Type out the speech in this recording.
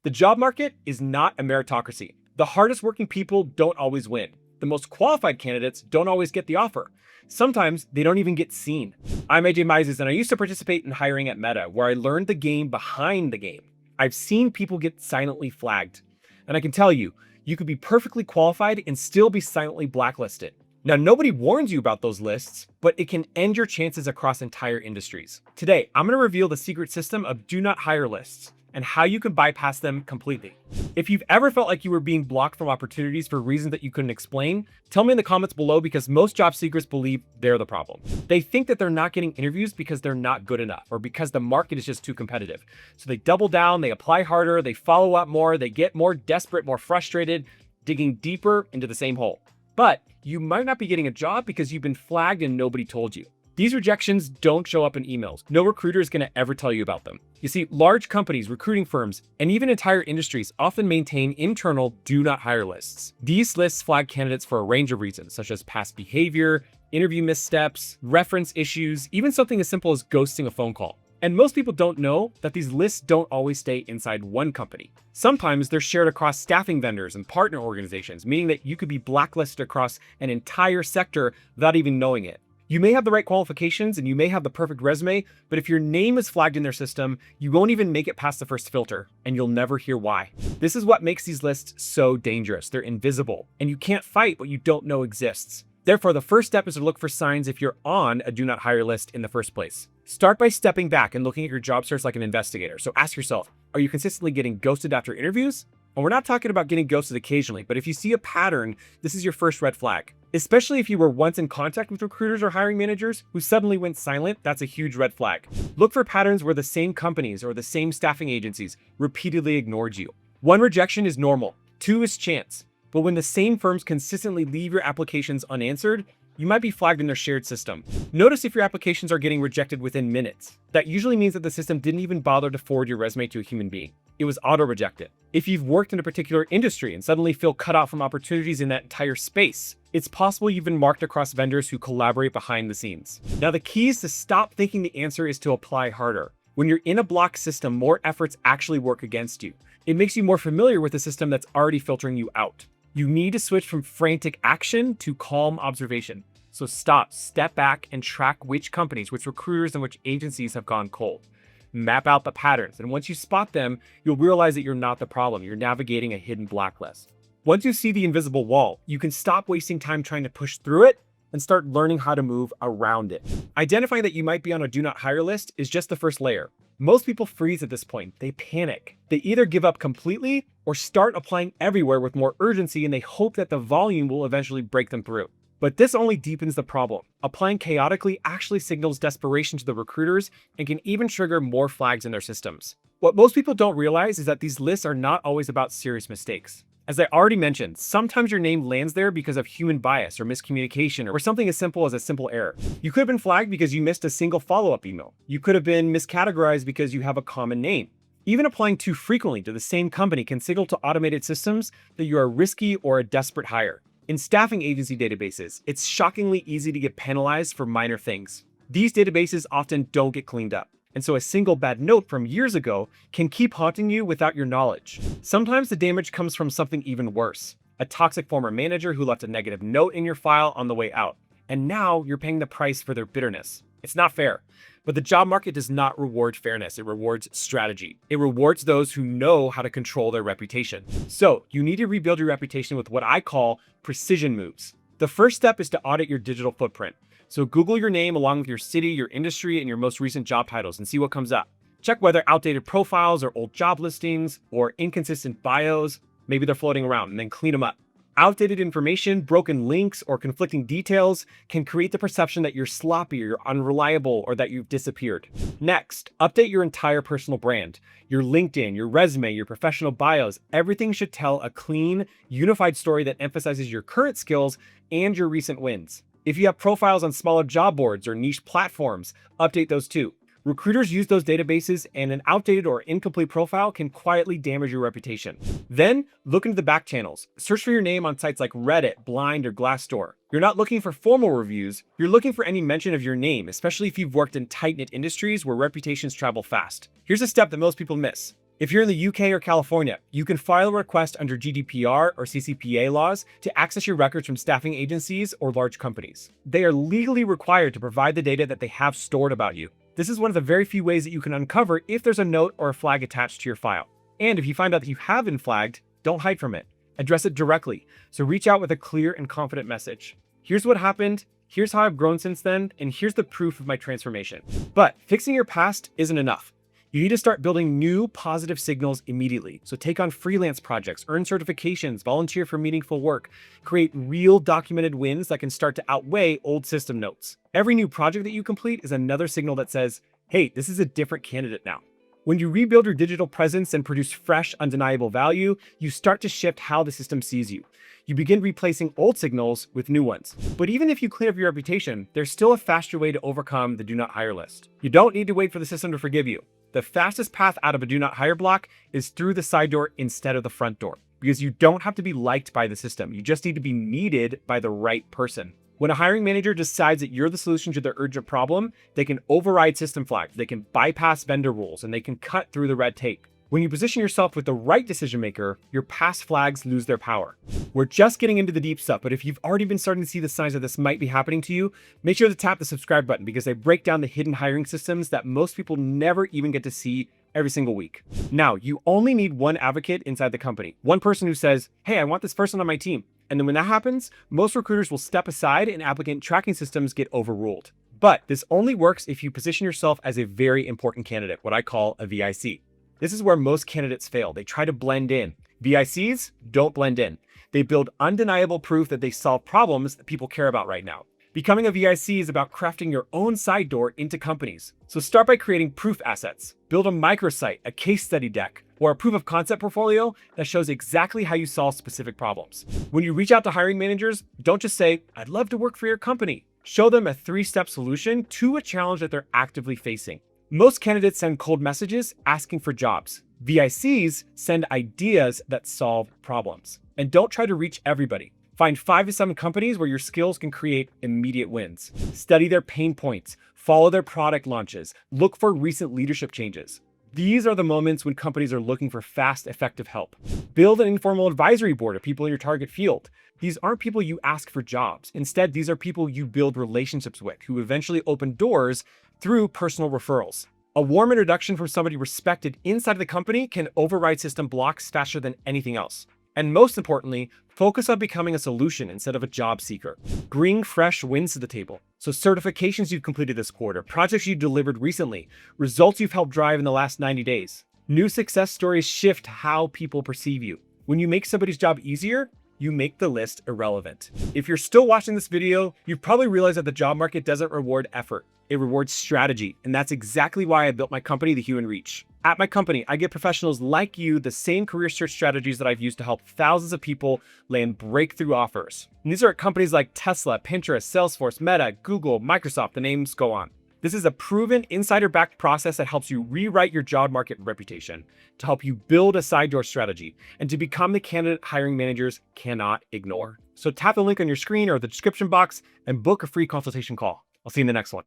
The job market is not a meritocracy. The hardest working people don't always win. The most qualified candidates don't always get the offer. Sometimes they don't even get seen. I'm AJ Mises, and I used to participate in hiring at Meta, where I learned the game behind the game. I've seen people get silently flagged. And I can tell you, you could be perfectly qualified and still be silently blacklisted. Now, nobody warns you about those lists, but it can end your chances across entire industries. Today, I'm going to reveal the secret system of do not hire lists and how you can bypass them completely. If you've ever felt like you were being blocked from opportunities for reasons that you couldn't explain, tell me in the comments below, because most job seekers believe they're the problem. They think that they're not getting interviews because they're not good enough or because the market is just too competitive. So they double down, they apply harder, they follow up more, they get more desperate, more frustrated, digging deeper into the same hole. But you might not be getting a job because you've been flagged and nobody told you. These rejections don't show up in emails. No recruiter is going to ever tell you about them. You see, large companies, recruiting firms, and even entire industries often maintain internal do not hire lists. These lists flag candidates for a range of reasons, such as past behavior, interview missteps, reference issues, even something as simple as ghosting a phone call. And most people don't know that these lists don't always stay inside one company. Sometimes they're shared across staffing vendors and partner organizations, meaning that you could be blacklisted across an entire sector without even knowing it. You may have the right qualifications and you may have the perfect resume, but if your name is flagged in their system, you won't even make it past the first filter, and you'll never hear why. This is what makes these lists so dangerous. They're invisible, and you can't fight what you don't know exists. Therefore, the first step is to look for signs if you're on a do not hire list in the first place. Start by stepping back and looking at your job search like an investigator. So ask yourself, are you consistently getting ghosted after interviews? And we're not talking about getting ghosted occasionally, but if you see a pattern, this is your first red flag. Especially if you were once in contact with recruiters or hiring managers who suddenly went silent, that's a huge red flag. Look for patterns where the same companies or the same staffing agencies repeatedly ignored you. 1 rejection is normal, 2 is chance. But when the same firms consistently leave your applications unanswered, you might be flagged in their shared system. Notice if your applications are getting rejected within minutes. That usually means that the system didn't even bother to forward your resume to a human being. It was auto-rejected. If you've worked in a particular industry and suddenly feel cut off from opportunities in that entire space, it's possible you've been marked across vendors who collaborate behind the scenes. Now, the key is to stop thinking the answer is to apply harder. When you're in a block system, more efforts actually work against you. It makes you more familiar with the system that's already filtering you out. You need to switch from frantic action to calm observation. So stop, step back, and track which companies, which recruiters, and which agencies have gone cold. Map out the patterns, and once you spot them, you'll realize that you're not the problem. You're navigating a hidden blacklist. Once you see the invisible wall, you can stop wasting time trying to push through it and start learning how to move around it. Identifying that you might be on a do not hire list is just the first layer. Most people freeze at this point. They panic. They either give up completely or start applying everywhere with more urgency, and they hope that the volume will eventually break them through. But this only deepens the problem. Applying chaotically actually signals desperation to the recruiters and can even trigger more flags in their systems. What most people don't realize is that these lists are not always about serious mistakes. As I already mentioned, sometimes your name lands there because of human bias or miscommunication or something as simple as a simple error. You could have been flagged because you missed a single follow-up email. You could have been miscategorized because you have a common name. Even applying too frequently to the same company can signal to automated systems that you are risky or a desperate hire. In staffing agency databases, it's shockingly easy to get penalized for minor things. These databases often don't get cleaned up, and so a single bad note from years ago can keep haunting you without your knowledge. Sometimes the damage comes from something even worse. A toxic former manager who left a negative note in your file on the way out, and now you're paying the price for their bitterness. It's not fair. But the job market does not reward fairness, it rewards strategy. It rewards those who know how to control their reputation. So you need to rebuild your reputation with what I call precision moves. The first step is to audit your digital footprint. So Google your name along with your city, your industry, and your most recent job titles and see what comes up. Check whether outdated profiles or old job listings or inconsistent bios, maybe they're floating around, and then clean them up. Outdated information, broken links, or conflicting details can create the perception that you're sloppy or you're unreliable or that you've disappeared. Next, update your entire personal brand. Your LinkedIn, your resume, your professional bios, everything should tell a clean, unified story that emphasizes your current skills and your recent wins. If you have profiles on smaller job boards or niche platforms, update those too. Recruiters use those databases, and an outdated or incomplete profile can quietly damage your reputation. Then, look into the back channels. Search for your name on sites like Reddit, Blind, or Glassdoor. You're not looking for formal reviews, you're looking for any mention of your name, especially if you've worked in tight-knit industries where reputations travel fast. Here's a step that most people miss. If you're in the UK or California, you can file a request under GDPR or CCPA laws to access your records from staffing agencies or large companies. They are legally required to provide the data that they have stored about you. This is one of the very few ways that you can uncover if there's a note or a flag attached to your file. And if you find out that you have been flagged, don't hide from it. Address it directly. So reach out with a clear and confident message. Here's what happened, here's how I've grown since then, and here's the proof of my transformation. But fixing your past isn't enough. You need to start building new positive signals immediately. So take on freelance projects, earn certifications, volunteer for meaningful work, create real documented wins that can start to outweigh old system notes. Every new project that you complete is another signal that says, hey, this is a different candidate now. When you rebuild your digital presence and produce fresh, undeniable value, you start to shift how the system sees you. You begin replacing old signals with new ones. But even if you clean up your reputation, there's still a faster way to overcome the do not hire list. You don't need to wait for the system to forgive you. The fastest path out of a do not hire block is through the side door instead of the front door, because you don't have to be liked by the system. You just need to be needed by the right person. When a hiring manager decides that you're the solution to their urgent problem, they can override system flags, they can bypass vendor rules, and they can cut through the red tape. When you position yourself with the right decision maker, your past flags lose their power. We're just getting into the deep stuff, but if you've already been starting to see the signs that this might be happening to you, make sure to tap the subscribe button because I break down the hidden hiring systems that most people never even get to see every single week. Now, you only need one advocate inside the company, one person who says, hey, I want this person on my team. And then when that happens, most recruiters will step aside and applicant tracking systems get overruled. But this only works if you position yourself as a very important candidate, what I call a VIC. This is where most candidates fail. They try to blend in. VICs don't blend in. They build undeniable proof that they solve problems that people care about right now. Becoming a VIC is about crafting your own side door into companies. So start by creating proof assets. Build a microsite, a case study deck, or a proof of concept portfolio that shows exactly how you solve specific problems. When you reach out to hiring managers, don't just say, I'd love to work for your company. Show them a 3-step solution to a challenge that they're actively facing. Most candidates send cold messages asking for jobs. VICs send ideas that solve problems. And don't try to reach everybody. Find 5 to 7 companies where your skills can create immediate wins. Study their pain points, follow their product launches, look for recent leadership changes. These are the moments when companies are looking for fast, effective help. Build an informal advisory board of people in your target field. These aren't people you ask for jobs. Instead, these are people you build relationships with who eventually open doors through personal referrals. A warm introduction from somebody respected inside of the company can override system blocks faster than anything else. And most importantly, focus on becoming a solution instead of a job seeker. Bring fresh wins to the table. So certifications you've completed this quarter, projects you delivered recently, results you've helped drive in the last 90 days. New success stories shift how people perceive you. When you make somebody's job easier, you make the list irrelevant. If you're still watching this video, you've probably realized that the job market doesn't reward effort. It rewards strategy. And that's exactly why I built my company, The Human Reach. At my company, I give professionals like you the same career search strategies that I've used to help thousands of people land breakthrough offers. And these are at companies like Tesla, Pinterest, Salesforce, Meta, Google, Microsoft, the names go on. This is a proven insider-backed process that helps you rewrite your job market reputation, to help you build a side door strategy, and to become the candidate hiring managers cannot ignore. So tap the link on your screen or the description box and book a free consultation call. I'll see you in the next one.